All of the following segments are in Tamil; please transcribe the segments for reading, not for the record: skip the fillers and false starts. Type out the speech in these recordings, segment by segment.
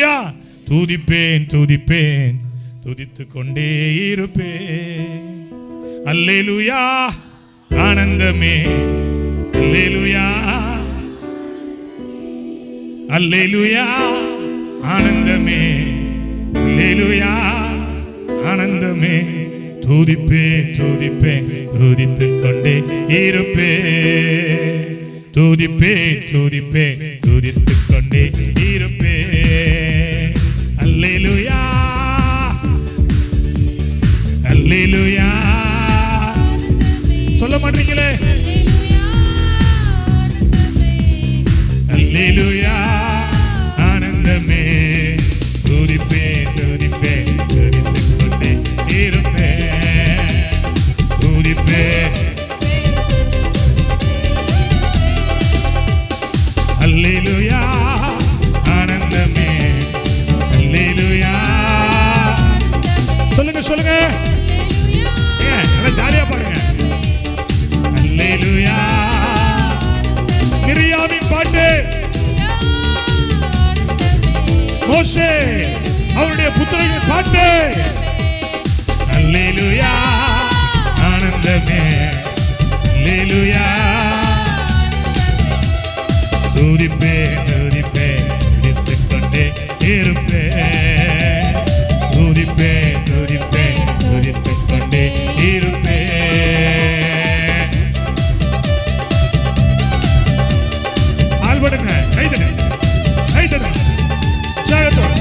அல்லேலூயா. துதிப்பேன் துதிப்பேன் துதித்துக் கொண்டே இருப்பேன். அல்லேலூயா ஆனந்தமே. அல்லேலூயா அல்லேலூயா ஆனந்தமே. அல்லேலூயா ஆனந்தமே. துதிப்பேன் துதிப்பேன் துதித்துக் கொண்டே இருப்பேன். துதிப்பேன் துதிப்பேன் துதித்துக் கொண்டே இருப்பேன். அல்லேலூயா அல்லேலூயா. சொல்ல மாட்டீங்களே? அல்லேலூயா ஆனந்தமே. துதிப்பேன் துதிப்பேன் துதித்துக் கொண்டே இருப்பேன். துதிப்பேன். அல்லேலூயா ஆனந்தமே. அல்லேலூயா. சொல்லுங்க சொல்லுங்க, ஜாலியா பாருங்க. அல்லேலூயா. மிரியாமின் பாட்டு, மோசே அவருடைய புத்திரரின் பாட்டு. அல்லேலூயா ஆனந்தமே. அல்லேலூயா. துதிப்பேன் துதிப்பேன் துதித்துக் கொண்டே இருப்பேன். துதிப்பேன் துதிப்பேன் துதித்துக் கொண்டே இருப்பேன். ஆல்படுங்க, கைதடு கைதடு ஜாகத்தோடு.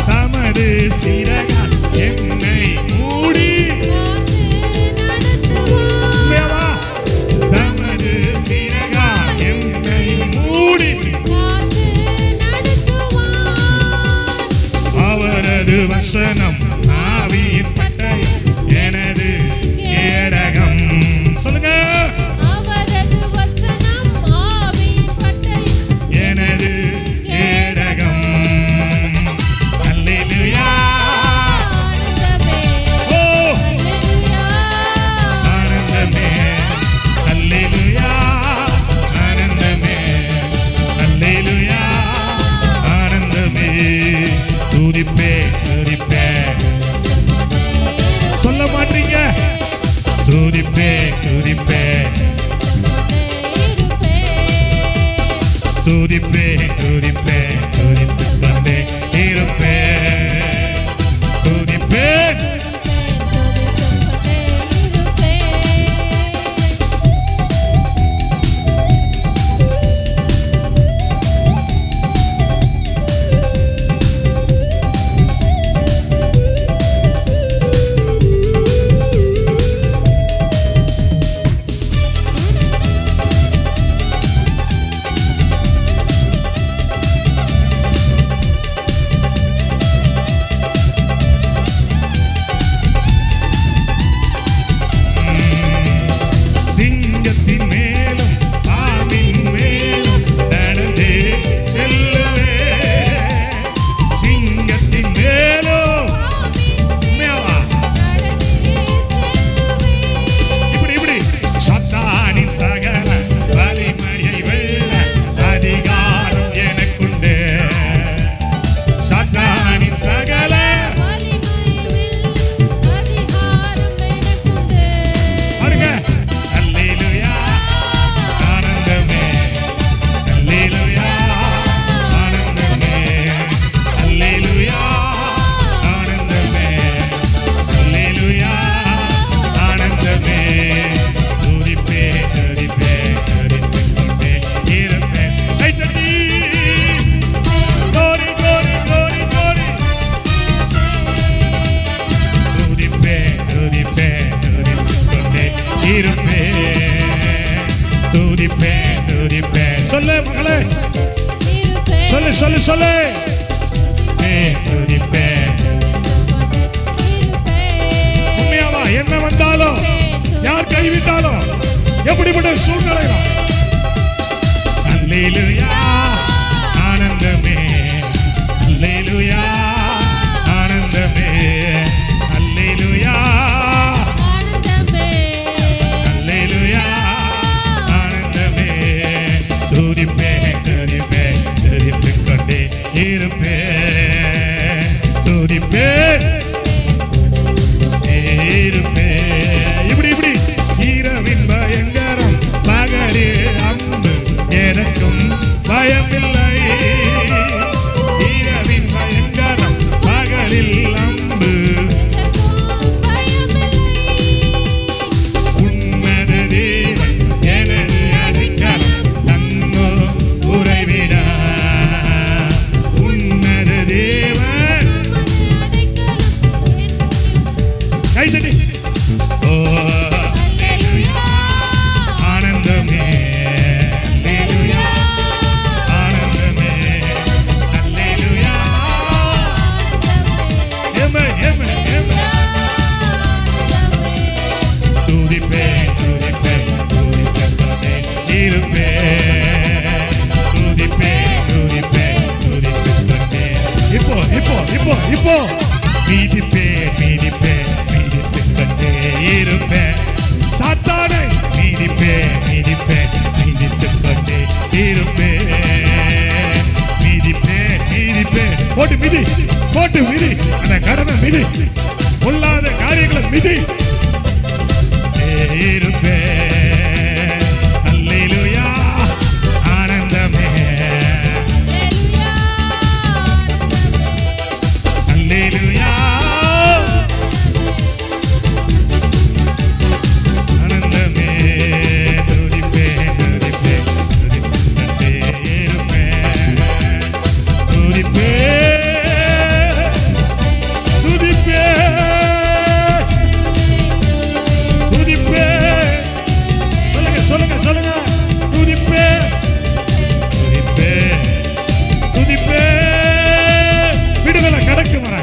தமது சிறகால் என்னை மூடி தமது சிறகால் என்னை மூடி அவரது வசனம் ஆவியின் பட்டயம் எனது கேடகம். சொல்லுங்க. அவரது வசனம் ஆவியின் பட்டயம் எனது கேடகம். அல்லேலூயா. ஓ ஆனந்தமே. அல்லேலூயா ஆனந்தமே. அல்லேலூயா ஆனந்தமே. துதிப்பேன் துதிப்பேன். சொல்ல மாட்டீங்க? துதிப்பேன் துதிப்பேன் துதிப்பேன் துதிப்பேன் துதித்துக் கொண்டே இருப்பேன். துதிப்பேன். சிங்கத்தின் மேலும் பாம்பின் மேலும் நடந்தே செல்லுவேன். சிங்கத்தின் மேலும் இப்படி இப்படி சாத்தானின் சகல வலிமையை வெல்ல அதிகாரம் எனக்குண்டு. சாத்தானின் சகல பாருங்க. அல்லேலூயா ஆனந்தமே. அல்லேலூயா ஆனந்தமே. அல்லேலூயா ஆனந்தமே. அல்லேலூயா ஆனந்தமே. துதிப்பேன் துதிப்பேன் துதித்துக் கொண்டே இருப்பேன். கை தட்டி glory glory glory glory. துதிப்பேன் துதிப்பேன் துதித்துக் கொண்டே இருப்பேன். துதிப்பேன் துதிப்பேன். சொல்லு மகளே, சொல்லு சொல்லு சொல்லு. துதிப்பேன். உண்மையாவா? என்ன வந்தாலும், யார் கைவிட்டாலும், எப்படிப்பட்ட சூழ்நிலையிலும் அல்லேலூயா போட்டு மிதி, அந்த கடனை மிதி, பொல்லாத காரியங்களை மிதி. இருப்பேன் அல்லேலூயா ஆனந்தமே, அல்லேலூயா ஆனந்தமே. துதிப்பேன் துதிப்பேன் துதிப்பேன் இருப்பேன், துதிப்பேன் துதிப்பேன் துதிப்பேன். சொல்லுங்க சொல்லுங்க சொல்லுங்க. துதிப்பேன் துதிப்பேன் துதிப்பேன். விடுதலை கடக்கு வர,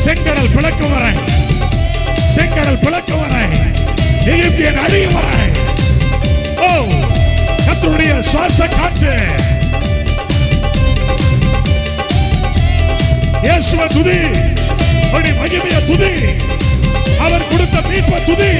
செங்கடல் பிளக்கு வர, செங்கடல் பிளக்கு வர, எகிப்தியன் அழிய வர. ஓ கர்த்தருடைய சுவாச காற்று, இயேசுவை துதி, அவருடைய மகிமையை துதி, அவர் கொடுத்த மீட்பை துதி.